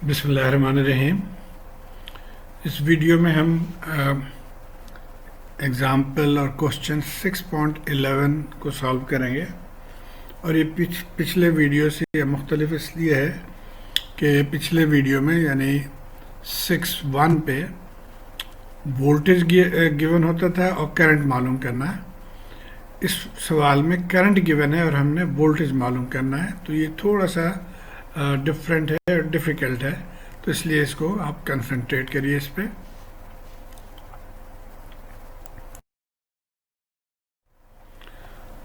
बिस्मिल्लाहिर्रहमानिर्रहीम। इस वीडियो में हम एग्ज़ाम्पल और क्वेश्चन 6.11 को सॉल्व करेंगे। और ये पिछले वीडियो से ये मुख्तलिफ इसलिए है कि पिछले वीडियो में यानी 6.1 पे वोल्टेज गिवन होता था और करंट मालूम करना है। इस सवाल में करंट गिवन है और हमने वोल्टेज मालूम करना है, तो ये थोड़ा सा डिफरेंट है और डिफ़िकल्ट है, तो इसलिए इसको आप कंसंट्रेट करिए इस पे।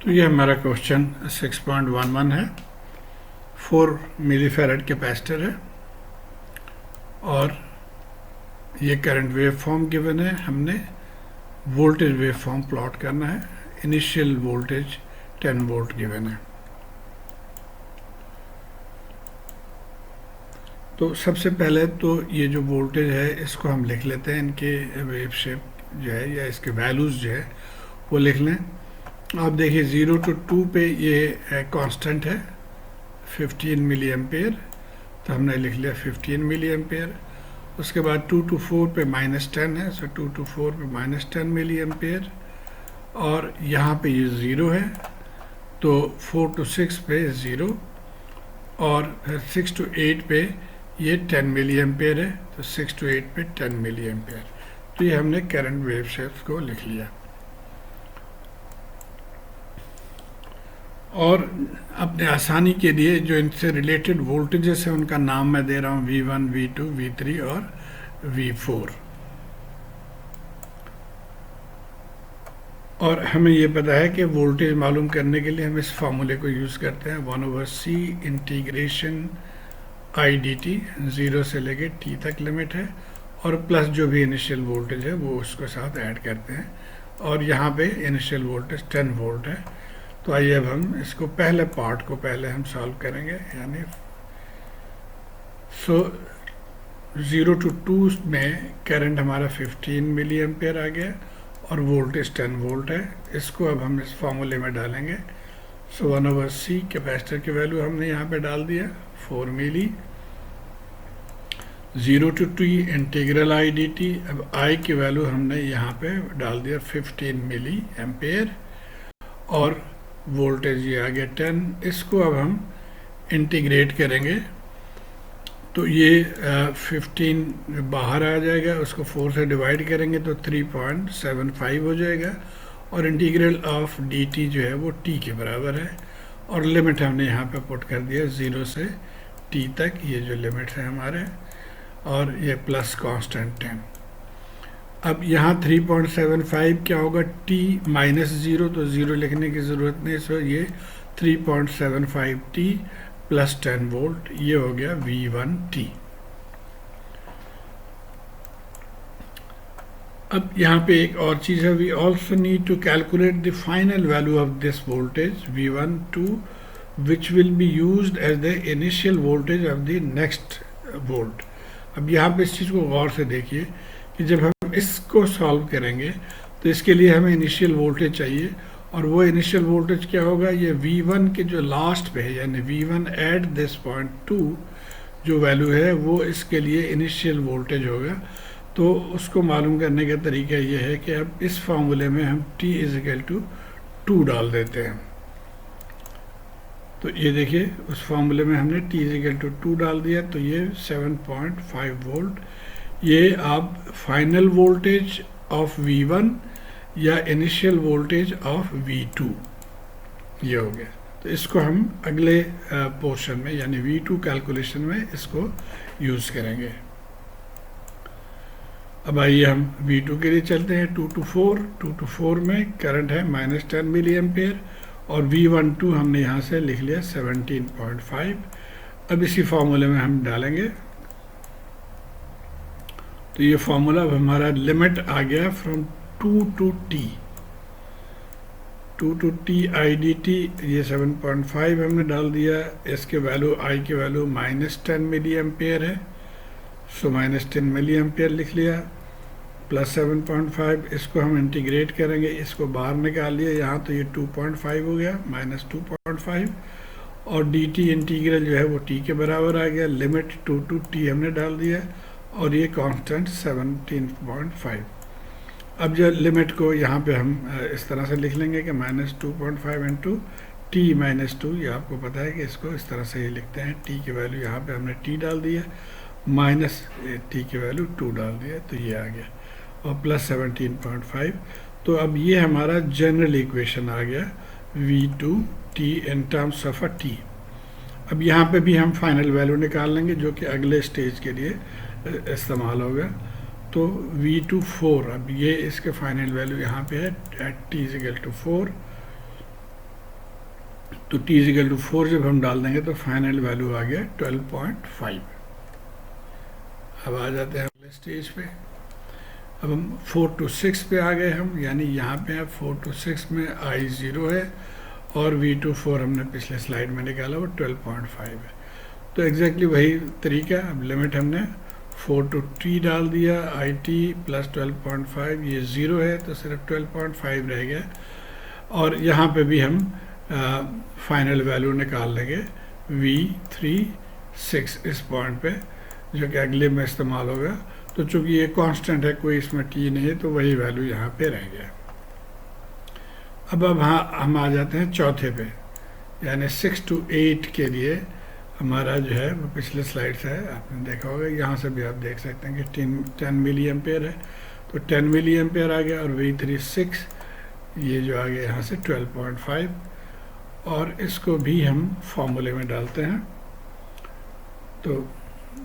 तो ये हमारा क्वेश्चन 6.11 है। 4 मिलीफैरेड कैपेसिटर है और ये करंट वेव फॉर्म गिवन है। हमने वोल्टेज वेव फॉर्म प्लॉट करना है। इनिशियल वोल्टेज 10 वोल्ट गिवन है। तो सबसे पहले तो ये जो वोल्टेज है इसको हम लिख लेते हैं, इनके वेव शेप जो है या इसके वैल्यूज़ जो है वो लिख लें। आप देखिए 0 to 2 पे ये कांस्टेंट है 15 मिली एम्पेयर, तो हमने लिख लिया 15 मिली एम्पेयर। उसके बाद 2 to 4 पे -10 है, सो 2 to 4 पे -10 मिली एम्पेयर। और यहाँ पे ये 0 है, तो 4 to 6 पे 0, और फिर 6 to 8 पे ये 10 मिली एम्पेयर है, तो 6 to 8 पे 10 मिली एम्पेयर। तो ये हमने करंट वेव शेप्स को लिख लिया। और अपने आसानी के लिए जो इनसे रिलेटेड वोल्टेजेस हैं उनका नाम मैं दे रहा हूँ V1, V2, V3 और V4। और हमें ये पता है कि वोल्टेज मालूम करने के लिए हम इस फार्मूले को यूज़ करते हैं 1/c इंटीग्रेशन IDT, 0 से लेके t तक लिमिट है, और प्लस जो भी इनिशियल वोल्टेज है वो उसके साथ ऐड करते हैं। और यहाँ पे इनिशियल वोल्टेज 10 वोल्ट है। तो आइए अब हम इसको पहले पार्ट को पहले हम सॉल्व करेंगे, यानी 0 to 2 में करंट हमारा 15 मिली एम्पेयर आ गया और वोल्टेज 10 वोल्ट है। इसको अब हम इस फार्मूले में डालेंगे। 1/c कैपेसिटर की वैल्यू हमने यहाँ पे डाल दिया 4 मिली। 0 to t इंटीग्रल IDT, अब I की वैल्यू हमने यहाँ पे डाल दिया 15 मिली एम्पेयर, और वोल्टेज ये आ गया 10। इसको अब हम इंटीग्रेट करेंगे तो ये 15 बाहर आ जाएगा, उसको 4 से डिवाइड करेंगे तो 3.75 हो जाएगा, और इंटीग्रल ऑफ dt जो है वो t के बराबर है। और लिमिट हमने यहाँ पे पुट कर दिया 0 से t तक, ये जो लिमिट है हमारे, और ये प्लस कांस्टेंट 10। अब यहाँ 3.75 क्या होगा, t -0, तो 0 लिखने की ज़रूरत नहीं, सो ये 3.75t प्लस 10 वोल्ट, ये हो गया V1t। अब यहाँ पे एक और चीज़ है, we also need to calculate the final value of this voltage V12 which will be used as the initial voltage of the next volt. अब यहाँ पे इस चीज़ को गौर से देखिए कि जब हम इसको सॉल्व करेंगे तो इसके लिए हमें इनिशियल वोल्टेज चाहिए, और वो इनिशियल वोल्टेज क्या होगा, ये V1 के जो लास्ट पे है, यानी V1 एट दिस पॉइंट 2 जो वैल्यू है वो इसके लिए इनिशियल वोल्टेज होगा। तो उसको मालूम करने का तरीका ये है कि अब इस फार्मूले में हम t = 2 डाल देते हैं। तो ये देखिए उस फार्मूले में हमने t = 2 डाल दिया, तो ये 7.5 वोल्ट। ये आप फाइनल वोल्टेज ऑफ V1 या इनिशियल वोल्टेज ऑफ V2 ये हो गया। तो इसको हम अगले पोर्शन में यानी V2 कैलकुलेशन में इसको यूज़ करेंगे। अब आइए हम V2 के लिए चलते हैं। 2 to 4 में करंट है -10 मिली एम्पेयर, और V12 हमने यहाँ से लिख लिया 17.5। अब इसी फार्मूले में हम डालेंगे, तो ये फार्मूला अब हमारा लिमिट आ गया फ्रॉम 2 to t IDT, ये 7.5 हमने डाल दिया। इसके वैल्यू I की वैल्यू -10 मिली एम्पेयर है, सो -10 मिली एम्पेयर लिख लिया, प्लस 7.5। इसको हम इंटीग्रेट करेंगे, इसको बाहर निकाल लिया यहाँ, तो ये 2.5 हो गया, -2.5, और डी टी इंटीग्रल जो है वो टी के बराबर आ गया, लिमिट टू टू टी हमने डाल दिया, और ये कांस्टेंट 17.5। अब जो लिमिट को यहाँ पे हम इस तरह से लिख लेंगे कि -2.5 इंटू टी माइनस टू, ये आपको पता है कि इसको इस तरह से ही लिखते हैं। टी की वैल्यू यहाँ पे हमने टी डाल दिया, माइनस टी की वैल्यू 2 डाल दिया, तो ये आ गया, और प्लस 17.5। तो अब ये हमारा जनरल इक्वेशन आ गया v2t in terms of a t। अब यहाँ पे भी हम फाइनल वैल्यू निकाल लेंगे जो कि अगले स्टेज के लिए इस्तेमाल होगा। तो v2 4, अब ये इसके फाइनल वैल्यू यहाँ पे है एट t इक्वल टू 4। तो t इक्वल टू 4 जब हम डाल देंगे तो फाइनल वैल्यू आ गया 12.5। अब आ जाते हैं अगले स्टेज पे। अब हम 4 to 6 पे आ गए हम, यानी यहाँ पे 4 to 6 में i 0 है, और v2 हमने पिछले स्लाइड में निकाला, वो 12.5 है। तो एग्जैक्टली वही तरीका। अब लिमिट हमने 4 to t डाल दिया, आई टी प्लस 12.5, ये 0 है तो सिर्फ 12.5 रह गया। और यहाँ पे भी हम फाइनल वैल्यू निकाल लेंगे v3 इस पॉइंट पे, जो कि अगले में इस्तेमाल होगा। तो चूंकि ये कांस्टेंट है, कोई इसमें टी नहीं है, तो वही वैल्यू यहाँ पे रह गया। अब हम आ जाते हैं चौथे पे, यानी 6 to 8 के लिए हमारा जो है वो पिछले स्लाइड से है, आपने देखा होगा। यहाँ से भी आप देख सकते हैं कि 10 मिली एम्पेयर है, तो 10 मिली एम्पेयर आ गया, और v3 6, ये जो आ गया यहाँ से 12.5। और इसको भी हम फॉर्मूले में डालते हैं। तो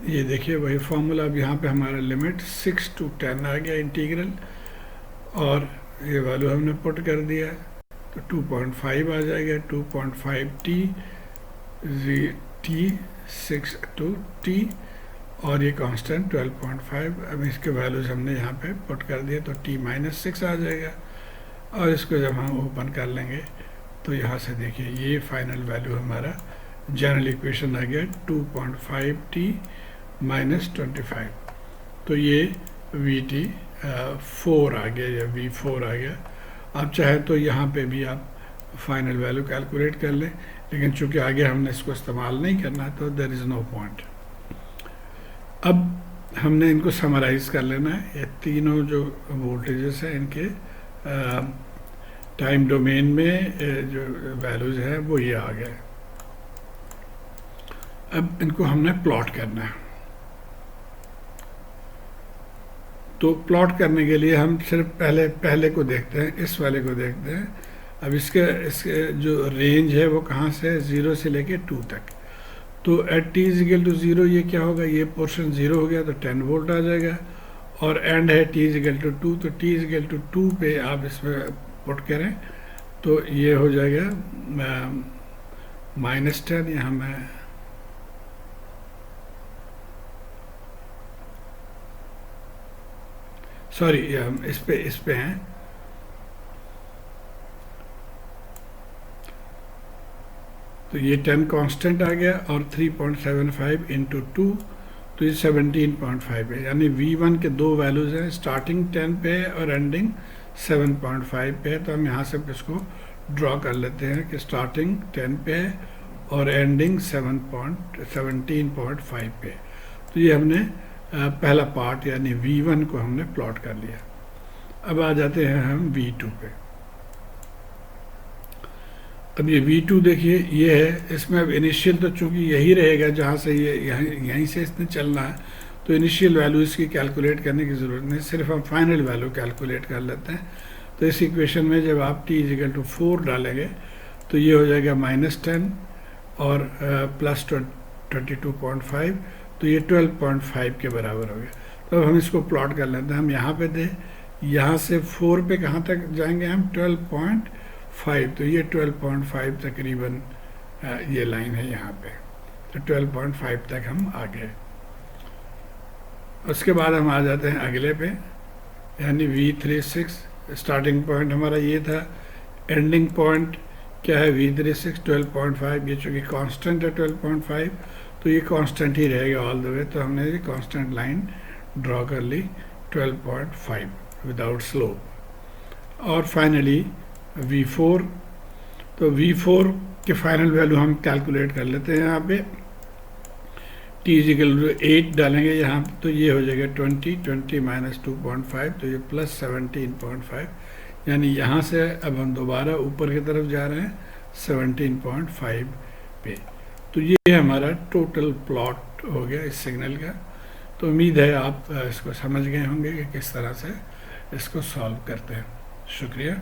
ये देखिए वही फार्मूला। अब यहाँ पे हमारा लिमिट 6 to 10 आ गया इंटीग्रल, और ये वैल्यू हमने पुट कर दिया, तो 2.5 आ जाएगा। 2.5 t 6 to t, और ये कांस्टेंट 12.5। अब इसके वैल्यूज हमने यहाँ पे पुट कर दिए, तो t माइनस 6 आ जाएगा। और इसको जब हम ओपन कर लेंगे तो यहाँ से देखिए ये फाइनल वैल्यू हमारा जनरल इक्वेशन आ गया 2.5t माइनस 25। तो ये v 4 आ गया, या v4 आ गया। आप चाहे तो यहाँ पे भी आप फाइनल वैल्यू कैलकुलेट कर लें, लेकिन चूंकि आगे हमने इसको इस्तेमाल नहीं करना, तो देयर इज़ नो पॉइंट। अब हमने इनको समराइज़ कर लेना है। ये तीनों जो वोल्टेजेस हैं, इनके टाइम डोमेन में जो वैल्यूज हैं वो ये आ गए। अब इनको हमने प्लॉट करना है। तो प्लॉट करने के लिए हम सिर्फ पहले को देखते हैं, इस वाले को देखते हैं। अब इसके जो रेंज है वो कहाँ से, 0 से लेके 2 तक। तो एट t इक्वल टू 0 ये क्या होगा, ये पोर्शन 0 हो गया, तो 10 वोल्ट आ जाएगा। और एंड है t इक्वल टू 2, तो t इक्वल टू 2 पे आप इसमें पुट करें तो ये हो जाएगा -10। यहाँ मैं सॉरी इस पे हैं, तो ये 10 कांस्टेंट आ गया, और 3.75 इंटू 2, तो ये 17.5 है। यानी v1 के दो वैल्यूज हैं, स्टार्टिंग 10 पे है और एंडिंग 7.5 पे है। तो हम यहाँ से इसको ड्रॉ कर लेते हैं कि स्टार्टिंग 10 पे है और एंडिंग 17.5 पे। तो ये हमने पहला पार्ट यानी v1 को हमने प्लॉट कर लिया। अब आ जाते हैं हम v2 पे। अब ये v2 देखिए ये है, इसमें अब इनिशियल तो चूंकि यही रहेगा जहाँ से ये यहीं से इसने चलना है, तो इनिशियल वैल्यू इसकी कैलकुलेट करने की ज़रूरत नहीं, सिर्फ हम फाइनल वैल्यू कैलकुलेट कर लेते हैं। तो इस इक्वेशन में जब आप t इक्वल टू 4 डालेंगे तो ये हो जाएगा -10 और प्लस 22.5, तो ये 12.5 के बराबर हो गया। तो अब हम इसको प्लॉट कर लेते हैं। हम यहाँ पे थे, यहाँ से 4 पे कहाँ तक जाएंगे हम, 12.5, तो ये 12.5 तकरीबन ये लाइन है यहाँ पे, तो 12.5 तक हम आ गए। उसके बाद हम आ जाते हैं अगले पे, यानी v36 स्टार्टिंग पॉइंट हमारा ये था, एंडिंग पॉइंट क्या है v36 12.5। ये चूँकि कांस्टेंट है 12.5, तो ये कांस्टेंट ही रहेगा ऑल द वे, तो हमने ये कांस्टेंट लाइन ड्रॉ कर ली 12.5 विदाउट स्लोप। और फाइनली v4, तो v4 कि फाइनल वैल्यू हम कैलकुलेट कर लेते हैं। यहाँ पे t इजिकल 8 डालेंगे यहाँ, तो ये हो जाएगा 20 माइनस 2.5, तो ये प्लस 17.5, यानी यहाँ से अब हम दोबारा ऊपर की तरफ जा रहे हैं 17.5 पे। तो ये हमारा टोटल प्लॉट हो गया इस सिग्नल का। तो उम्मीद है आप इसको समझ गए होंगे कि किस तरह से इसको सॉल्व करते हैं। शुक्रिया।